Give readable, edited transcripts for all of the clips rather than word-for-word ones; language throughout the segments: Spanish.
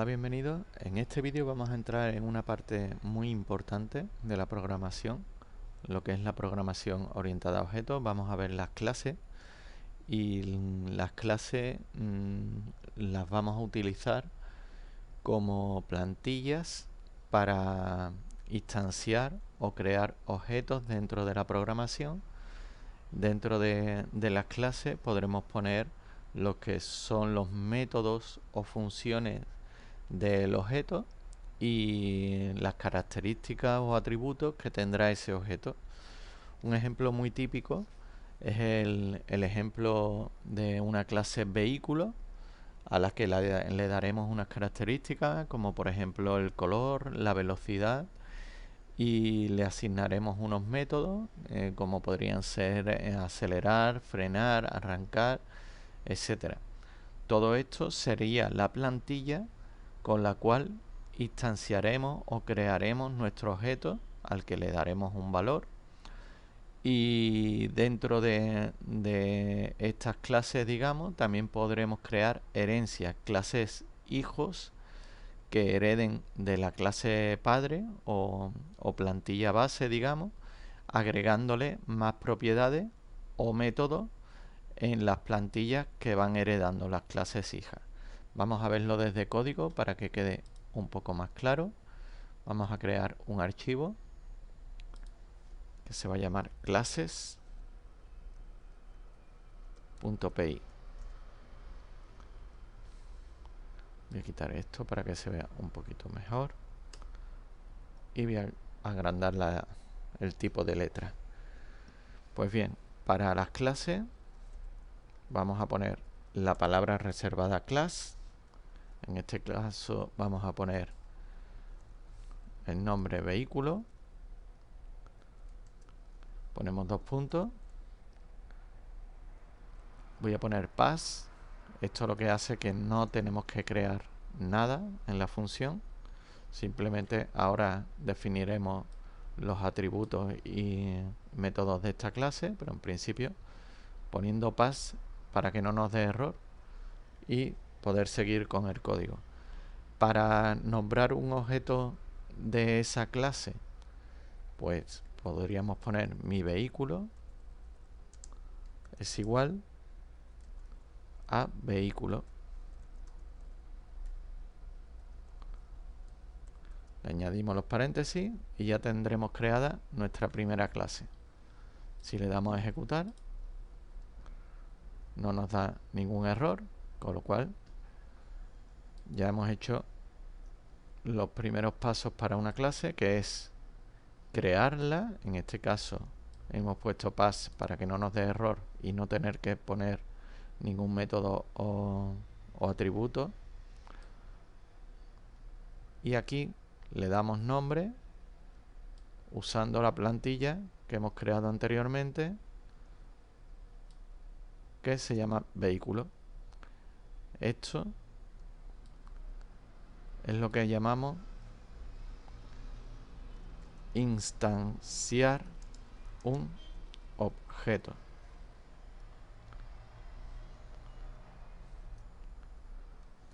Hola, bienvenidos. En este vídeo vamos a entrar en una parte muy importante de la programación, lo que es la programación orientada a objetos. Vamos a ver las clases y las clases las vamos a utilizar como plantillas para instanciar o crear objetos dentro de la programación. Dentro de las clases podremos poner lo que son los métodos o funciones del objeto y las características o atributos que tendrá ese objeto. Un ejemplo muy típico es el ejemplo de una clase vehículo a la que le daremos unas características como por ejemplo el color, la velocidad, y le asignaremos unos métodos como podrían ser acelerar, frenar, arrancar, etcétera. Todo esto sería la plantilla con la cual instanciaremos o crearemos nuestro objeto al que le daremos un valor, y dentro de estas clases, digamos, también podremos crear herencias, clases hijos que hereden de la clase padre o plantilla base, digamos, agregándole más propiedades o métodos en las plantillas que van heredando las clases hijas. Vamos a verlo desde código para que quede un poco más claro. Vamos a crear un archivo que se va a llamar classes.py. Voy a quitar esto para que se vea un poquito mejor y voy a agrandar el tipo de letra. Pues bien, para las clases vamos a poner la palabra reservada class. En este caso vamos a poner el nombre vehículo, ponemos dos puntos, voy a poner pass. Esto lo que hace que no tenemos que crear nada en la función, simplemente ahora definiremos los atributos y métodos de esta clase, pero en principio poniendo pass para que no nos dé error y poder seguir con el código. Para nombrar un objeto de esa clase, pues podríamos poner mi vehículo es igual a vehículo. Le añadimos los paréntesis y ya tendremos creada nuestra primera clase. Si le damos a ejecutar, no nos da ningún error, con lo cual ya hemos hecho los primeros pasos para una clase, que es crearla. En este caso hemos puesto pass para que no nos dé error y no tener que poner ningún método o atributo, y aquí le damos nombre usando la plantilla que hemos creado anteriormente, que se llama vehículo. Esto es lo que llamamos instanciar un objeto.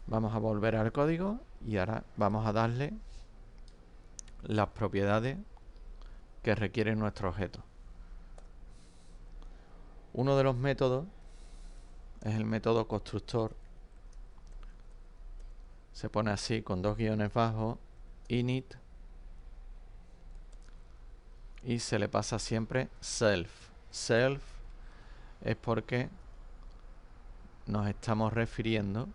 Vamos a volver al código y ahora vamos a darle las propiedades que requiere nuestro objeto. Uno de los métodos es el método constructor. Se pone así con dos guiones bajos, init, y se le pasa siempre self. Self es porque nos estamos refiriendo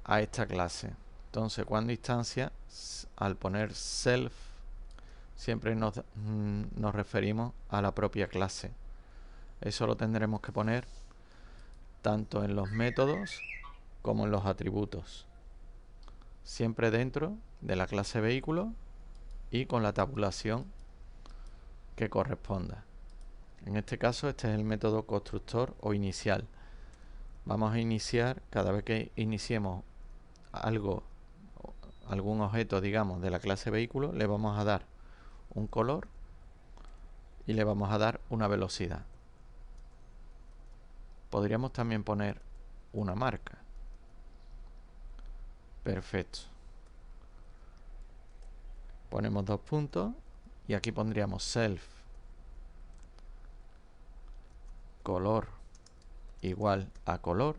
a esta clase. Entonces, cuando instancia, al poner self, siempre nos referimos a la propia clase. Eso lo tendremos que poner tanto en los métodos como en los atributos, siempre dentro de la clase vehículo y con la tabulación que corresponda. En este caso, este es el método constructor o inicial. Vamos a iniciar, cada vez que iniciemos algún objeto, digamos, de la clase vehículo, le vamos a dar un color y le vamos a dar una velocidad. Podríamos también poner una marca. Perfecto. Ponemos 2 puntos y aquí pondríamos self color igual a color.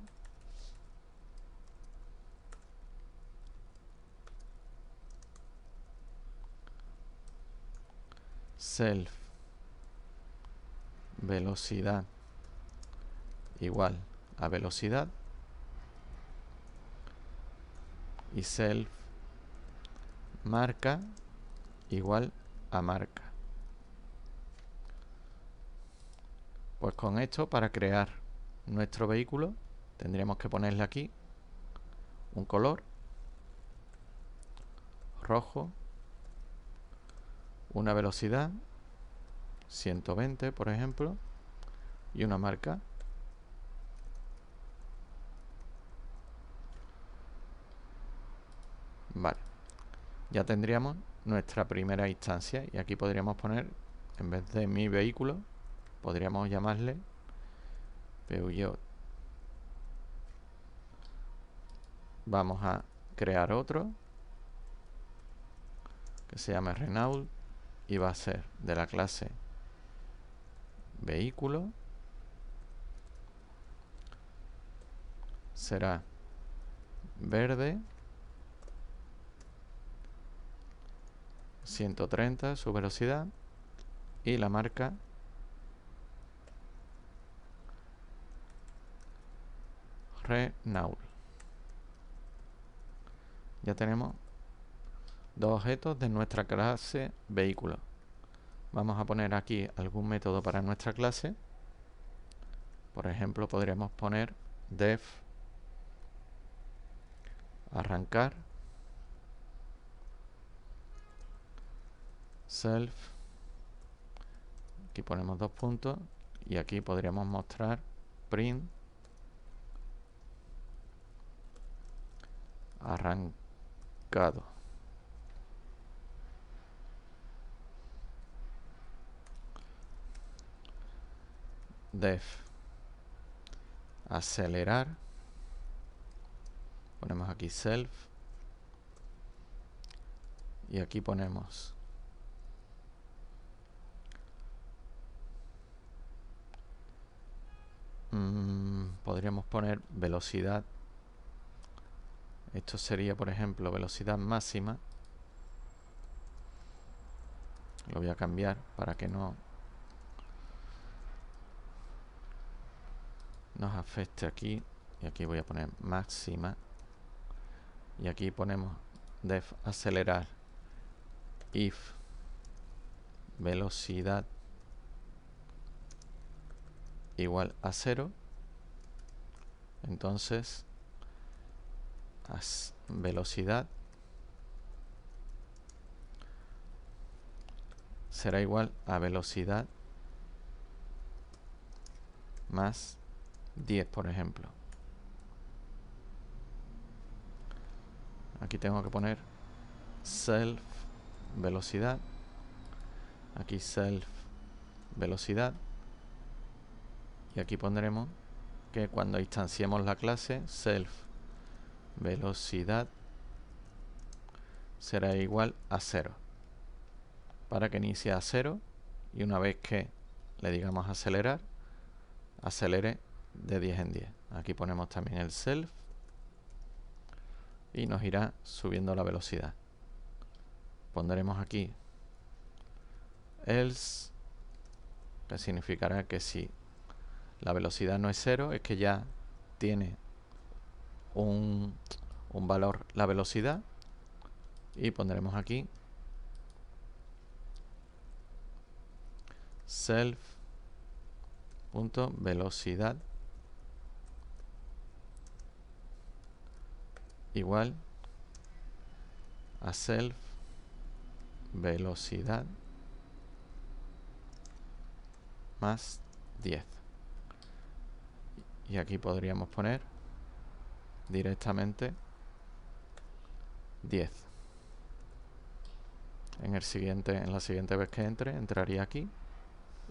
Self velocidad igual a velocidad. Y self marca igual a marca. Pues con esto, para crear nuestro vehículo, tendríamos que ponerle aquí un color rojo, una velocidad 120, por ejemplo, y una marca. Vale, ya tendríamos nuestra primera instancia y aquí podríamos poner, en vez de mi vehículo, podríamos llamarle Peugeot. Vamos a crear otro que se llame Renault y va a ser de la clase vehículo. Será verde, 130 su velocidad, y la marca Renault. Ya tenemos dos objetos de nuestra clase vehículo. Vamos a poner aquí algún método para nuestra clase. Por ejemplo, podríamos poner def arrancar self. Aquí ponemos 2 puntos y aquí podríamos mostrar print arrancado. Def acelerar. Ponemos aquí self y aquí ponemos podríamos poner velocidad. Esto sería, por ejemplo, velocidad máxima. Lo voy a cambiar para que no nos afecte aquí. Y aquí voy a poner máxima. Y aquí ponemos def acelerar if velocidad igual a 0. Entonces velocidad será igual a velocidad más 10, por ejemplo. Aquí tengo que poner self velocidad. Aquí self velocidad. Y aquí pondremos que cuando instanciemos la clase self velocidad será igual a 0. Para que inicie a 0 y una vez que le digamos acelerar, acelere de 10 en 10. Aquí ponemos también el self y nos irá subiendo la velocidad. Pondremos aquí else, que significará que si la velocidad no es 0, es que ya tiene un valor la velocidad, y pondremos aquí self.velocidad igual a self velocidad más 10. Y aquí podríamos poner directamente 10. En la siguiente vez que entraría aquí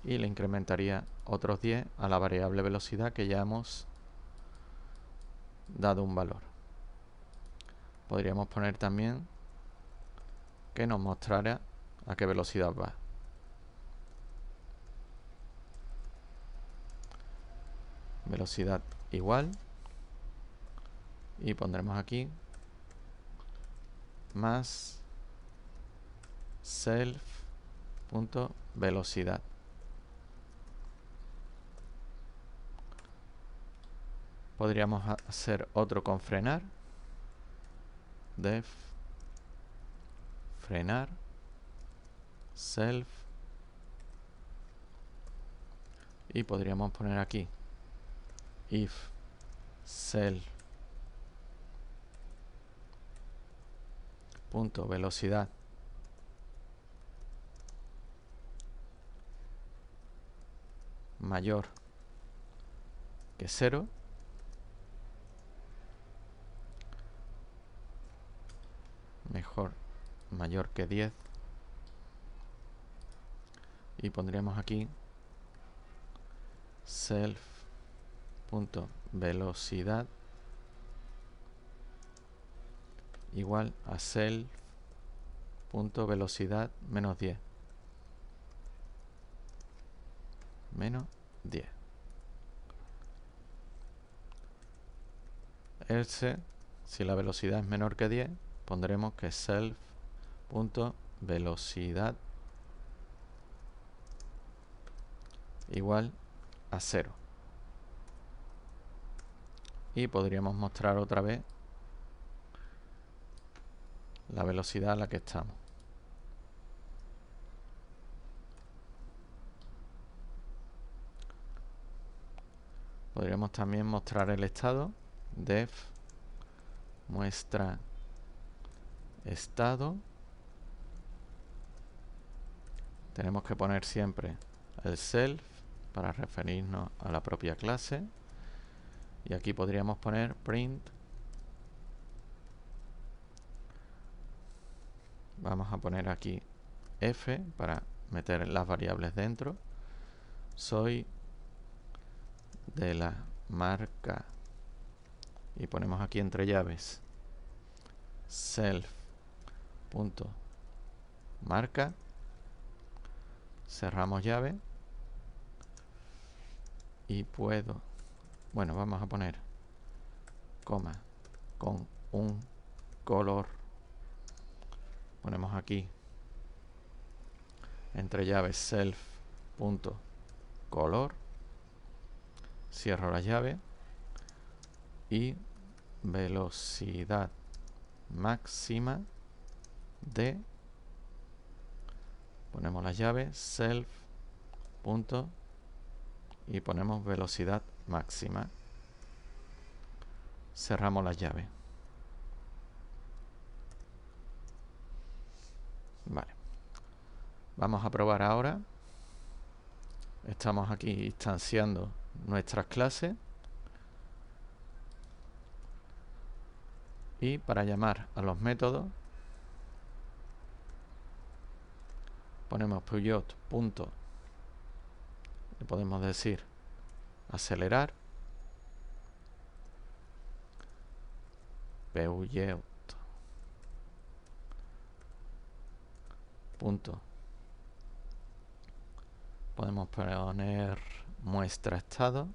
y le incrementaría otros 10 a la variable velocidad que ya hemos dado un valor. podríamos poner también que nos mostrara a qué velocidad va. Velocidad igual, y pondremos aquí más self.velocidad. Podríamos hacer otro con frenar, def frenar self, y podríamos poner aquí if self.velocidad mayor que 0, mayor que 10, y pondríamos aquí self.velocidad igual a self.velocidad menos 10. Menos 10. Else, si la velocidad es menor que 10, pondremos que self.velocidad igual a 0. Y podríamos mostrar otra vez la velocidad a la que estamos. Podríamos también mostrar el estado, def muestra estado. Tenemos que poner siempre el self para referirnos a la propia clase, y aquí podríamos poner print. Vamos a poner aquí f para meter las variables dentro. Soy de la marca, y ponemos aquí entre llaves self.marca, cerramos llave, y vamos a poner coma con un color. Ponemos aquí entre llaves self.color, cierro la llave, y velocidad máxima de, ponemos la llave self. Y ponemos velocidad máxima, cerramos la llave. Vale, vamos a probar ahora. Estamos aquí instanciando nuestras clases, y para llamar a los métodos ponemos Peugeot. Le podemos decir acelerar, Peugeot podemos poner muestra estado,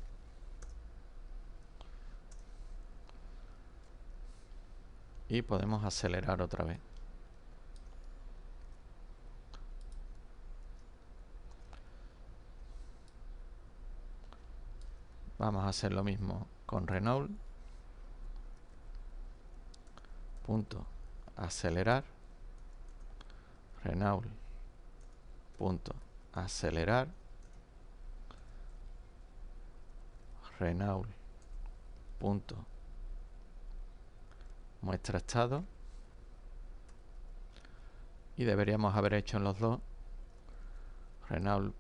y podemos acelerar otra vez. Vamos a hacer lo mismo con Renault. Acelerar, Renault acelerar, Renault muestra estado, y deberíamos haber hecho en los dos Renault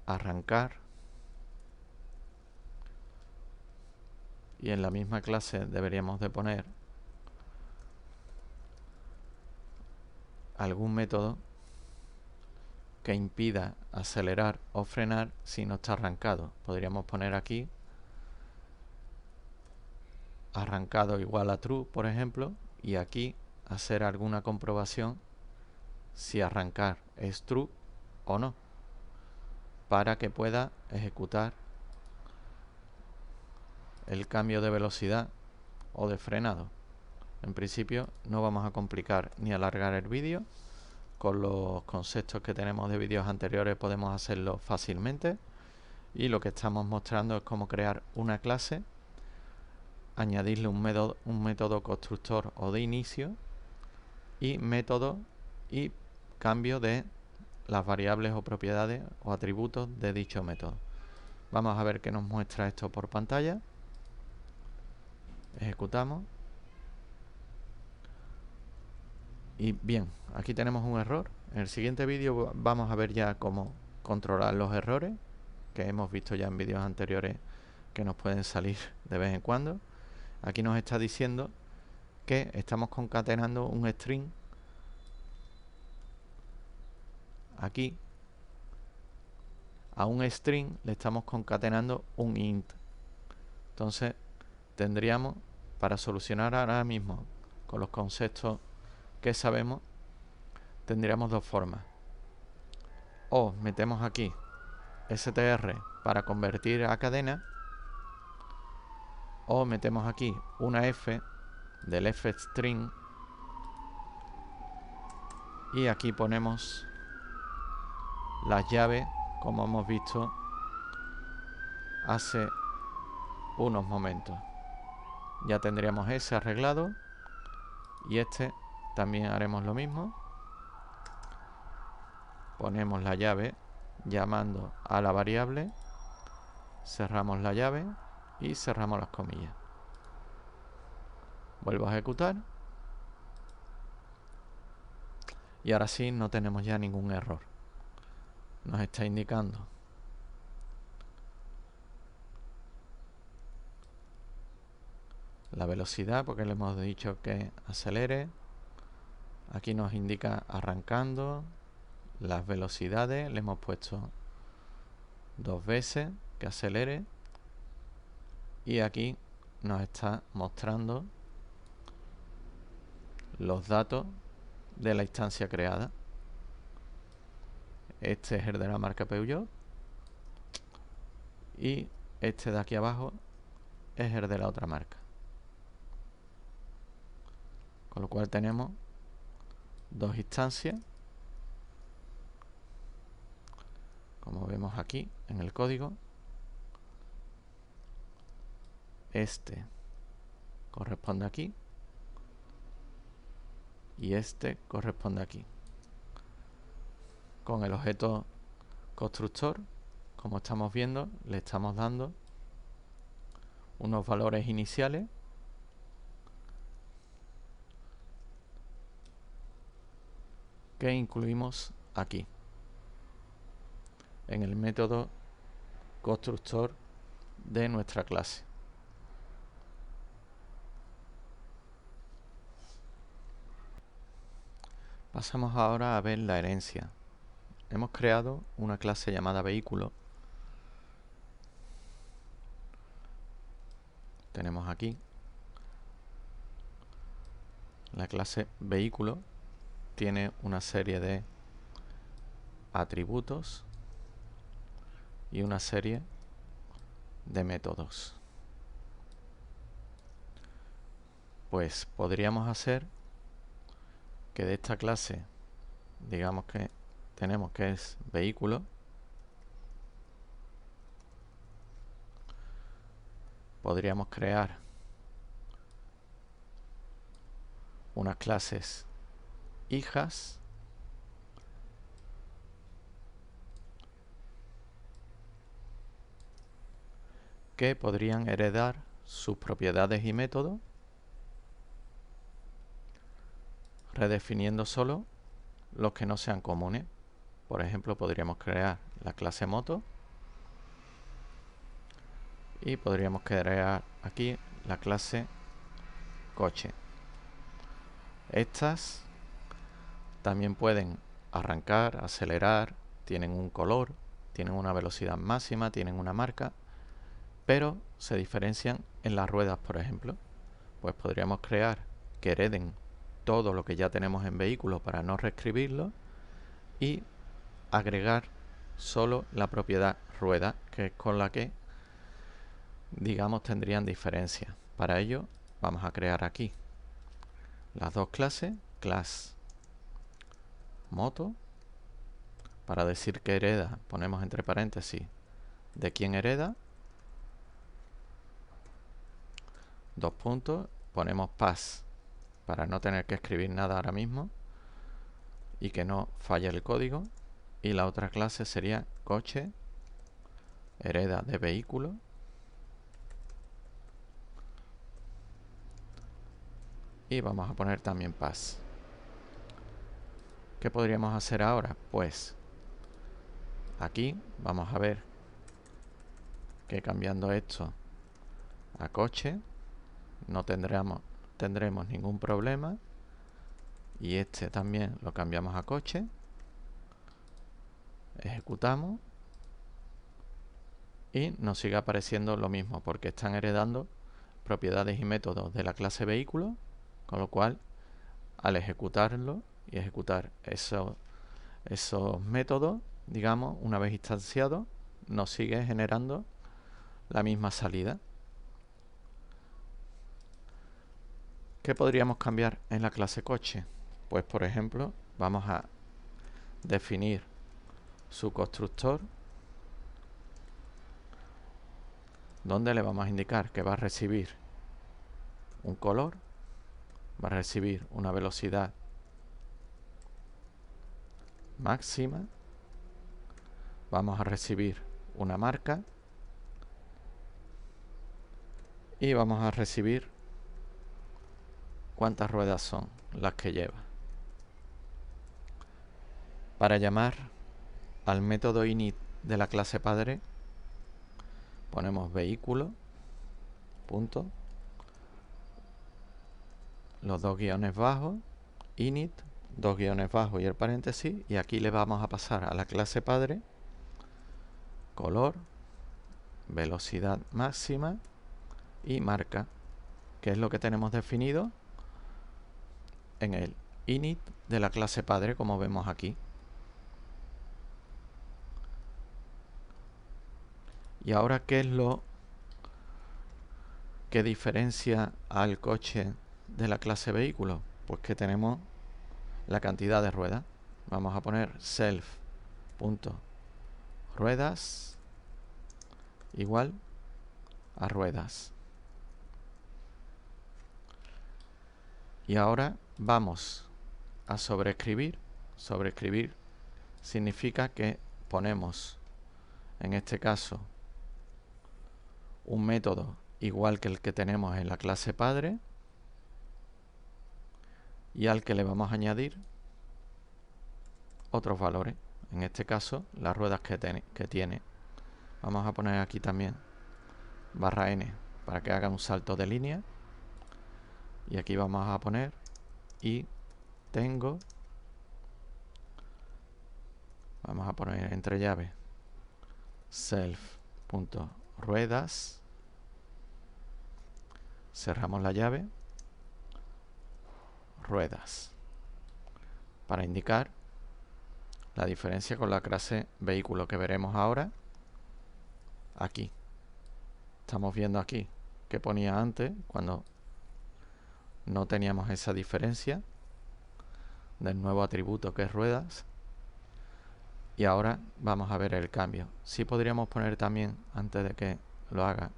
arrancar, y en la misma clase deberíamos de poner algún método que impida acelerar o frenar si no está arrancado. Podríamos poner aquí arrancado igual a true, por ejemplo, y aquí hacer alguna comprobación si arrancar es true o no, para que pueda ejecutar el cambio de velocidad o de frenado. En principio no vamos a complicar ni alargar el vídeo. Con los conceptos que tenemos de vídeos anteriores podemos hacerlo fácilmente, y lo que estamos mostrando es cómo crear una clase, añadirle un método constructor o de inicio, y método y cambio de las variables o propiedades o atributos de dicho método. Vamos a ver qué nos muestra esto por pantalla. Ejecutamos. Y bien, aquí tenemos un error. En el siguiente vídeo vamos a ver ya cómo controlar los errores, que hemos visto ya en vídeos anteriores que nos pueden salir de vez en cuando. Aquí nos está diciendo que estamos concatenando un string aquí. A un string le estamos concatenando un int. Entonces tendríamos, para solucionar ahora mismo con los conceptos que sabemos, tendríamos dos formas. O metemos aquí str para convertir a cadena, o metemos aquí una f del fstring y aquí ponemos las llaves, como hemos visto hace unos momentos. Ya tendríamos ese arreglado, y este también haremos lo mismo. Ponemos la llave llamando a la variable, cerramos la llave y cerramos las comillas. Vuelvo a ejecutar y ahora sí no tenemos ya ningún error. Nos está indicando la velocidad porque le hemos dicho que acelere. Aquí nos indica arrancando. Las velocidades le hemos puesto 2 veces que acelere, y aquí nos está mostrando los datos de la instancia creada. Este es el de la marca Peugeot y este de aquí abajo es el de la otra marca, con lo cual tenemos dos instancias, como vemos aquí en el código. Este corresponde aquí y este corresponde aquí. Con el objeto constructor, como estamos viendo, le estamos dando unos valores iniciales que incluimos aquí en el método constructor de nuestra clase. Pasamos ahora a ver la herencia. Hemos creado una clase llamada vehículo. Tenemos aquí la clase vehículo, tiene una serie de atributos y una serie de métodos. Pues podríamos hacer que de esta clase, digamos que tenemos que es vehículo, podríamos crear unas clases hijas que podrían heredar sus propiedades y métodos, redefiniendo solo los que no sean comunes. Por ejemplo, podríamos crear la clase moto y podríamos crear aquí la clase coche. Estas también pueden arrancar, acelerar, tienen un color, tienen una velocidad máxima, tienen una marca, pero se diferencian en las ruedas, por ejemplo. Pues podríamos crear que hereden todo lo que ya tenemos en vehículo para no reescribirlo y agregar solo la propiedad rueda, que es con la que, digamos, tendrían diferencia. Para ello vamos a crear aquí las dos clases, class moto, para decir que hereda ponemos entre paréntesis de quién hereda, dos puntos, ponemos pass para no tener que escribir nada ahora mismo y que no falle el código, y la otra clase sería coche hereda de vehículo, y vamos a poner también pass. ¿Qué podríamos hacer ahora? Pues aquí vamos a ver que cambiando esto a coche no tendremos ningún problema, y este también lo cambiamos a coche, ejecutamos y nos sigue apareciendo lo mismo porque están heredando propiedades y métodos de la clase vehículo, con lo cual al ejecutarlo y ejecutar esos métodos, digamos, una vez instanciados, nos sigue generando la misma salida. ¿Qué podríamos cambiar en la clase coche? Pues por ejemplo, vamos a definir su constructor, donde le vamos a indicar que va a recibir un color, va a recibir una velocidad máxima, vamos a recibir una marca y vamos a recibir cuántas ruedas son las que lleva. Para llamar al método init de la clase padre ponemos vehículo punto, los dos guiones bajos, init, dos guiones bajos y el paréntesis, y aquí le vamos a pasar a la clase padre color, velocidad máxima y marca, que es lo que tenemos definido en el init de la clase padre, como vemos aquí. Y ahora, ¿qué es lo que diferencia al coche de la clase vehículo? Pues que tenemos la cantidad de ruedas. Vamos a poner self.ruedas igual a ruedas. Y ahora vamos a sobreescribir. Sobreescribir significa que ponemos, en este caso, un método igual que el que tenemos en la clase padre y al que le vamos a añadir otros valores. En este caso, las ruedas que tiene. Vamos a poner aquí también barra n para que haga un salto de línea. Y aquí vamos a poner y tengo, vamos a poner entre llaves self.ruedas, cerramos la llave, ruedas, para indicar la diferencia con la clase vehículo que veremos ahora. Aquí estamos viendo aquí que ponía antes cuando no teníamos esa diferencia del nuevo atributo que es ruedas, y ahora vamos a ver el cambio. Sí podríamos poner también, antes de que lo haga,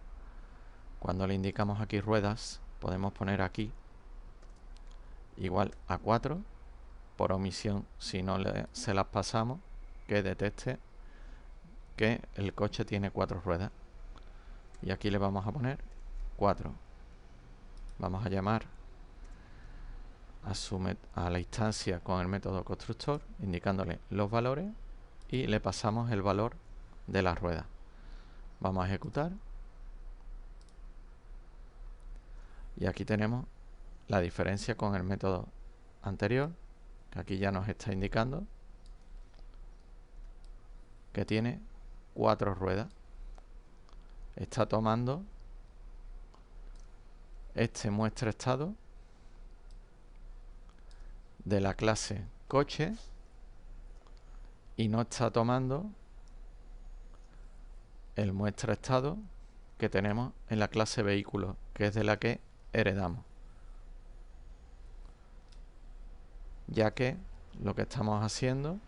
cuando le indicamos aquí ruedas, podemos poner aquí igual a 4 por omisión, si no se las pasamos, que detecte que el coche tiene 4 ruedas. Y aquí le vamos a poner 4. Vamos a llamar a la instancia con el método constructor, indicándole los valores, y le pasamos el valor de la rueda. Vamos a ejecutar. Y aquí tenemos la diferencia con el método anterior, que aquí ya nos está indicando que tiene 4 ruedas. Está tomando este muestra estado de la clase coche y no está tomando el muestra estado que tenemos en la clase vehículo, que es de la que heredamos, ya que lo que estamos haciendo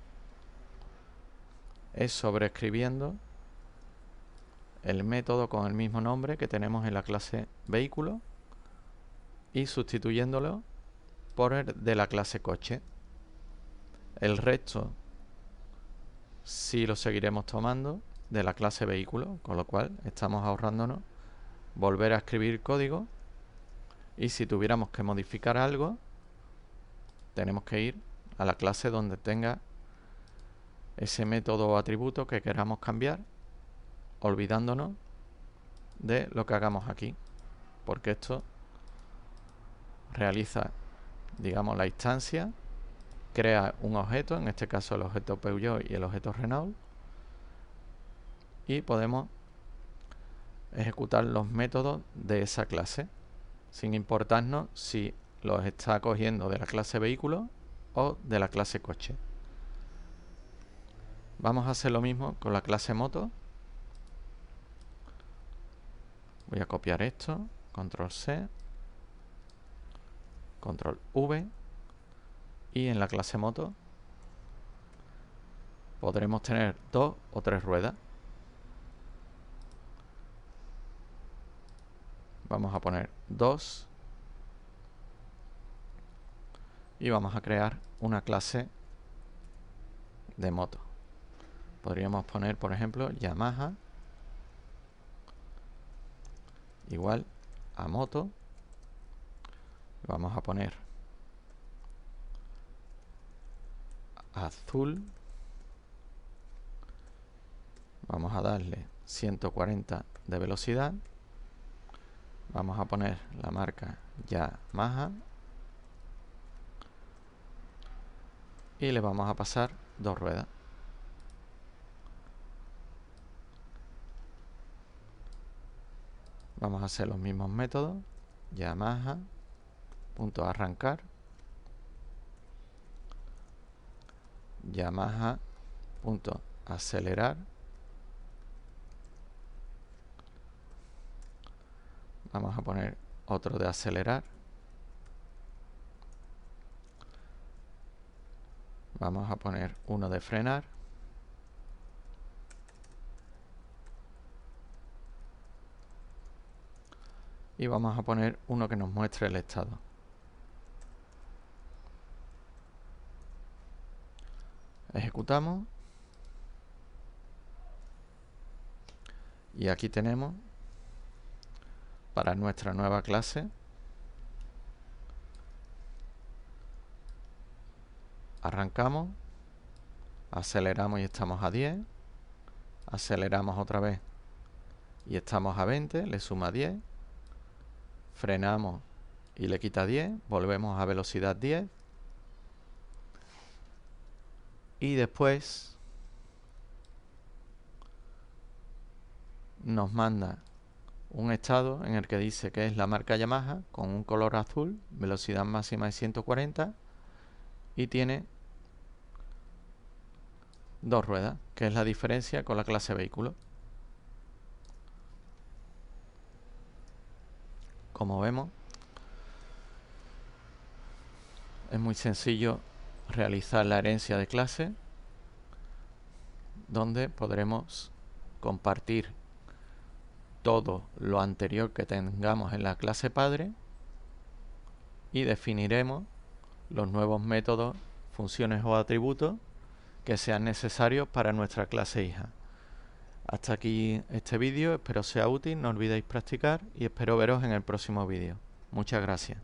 es sobreescribiendo el método con el mismo nombre que tenemos en la clase vehículo y sustituyéndolo por el de la clase coche. El resto sí lo seguiremos tomando de la clase vehículo, con lo cual estamos ahorrándonos volver a escribir código, y si tuviéramos que modificar algo tenemos que ir a la clase donde tenga ese método o atributo que queramos cambiar, olvidándonos de lo que hagamos aquí, porque esto realiza, digamos, la instancia, crea un objeto, en este caso el objeto Peugeot y el objeto Renault, y podemos ejecutar los métodos de esa clase sin importarnos si los está cogiendo de la clase vehículo o de la clase coche. Vamos a hacer lo mismo con la clase moto. Voy a copiar esto, control C, control V, y en la clase moto podremos tener 2 o 3 ruedas. Vamos a poner 2 y vamos a crear una clase de moto. Podríamos poner, por ejemplo, Yamaha igual a moto. Vamos a poner azul. Vamos a darle 140 de velocidad. Vamos a poner la marca Yamaha y le vamos a pasar 2 ruedas. Vamos a hacer los mismos métodos. Yamaha.arrancar, Yamaha.acelerar. Vamos a poner otro de acelerar. Vamos a poner uno de frenar. Y vamos a poner uno que nos muestre el estado. Ejecutamos. Y aquí tenemos para nuestra nueva clase arrancamos, aceleramos y estamos a 10, aceleramos otra vez y estamos a 20, le suma 10, frenamos y le quita 10, volvemos a velocidad 10 y después nos manda un estado en el que dice que es la marca Yamaha con un color azul, velocidad máxima de 140 y tiene 2 ruedas, que es la diferencia con la clase vehículo. Como vemos, es muy sencillo realizar la herencia de clase, donde podremos compartir todo lo anterior que tengamos en la clase padre y definiremos los nuevos métodos, funciones o atributos que sean necesarios para nuestra clase hija. Hasta aquí este vídeo, espero sea útil, no olvidéis practicar y espero veros en el próximo vídeo. Muchas gracias.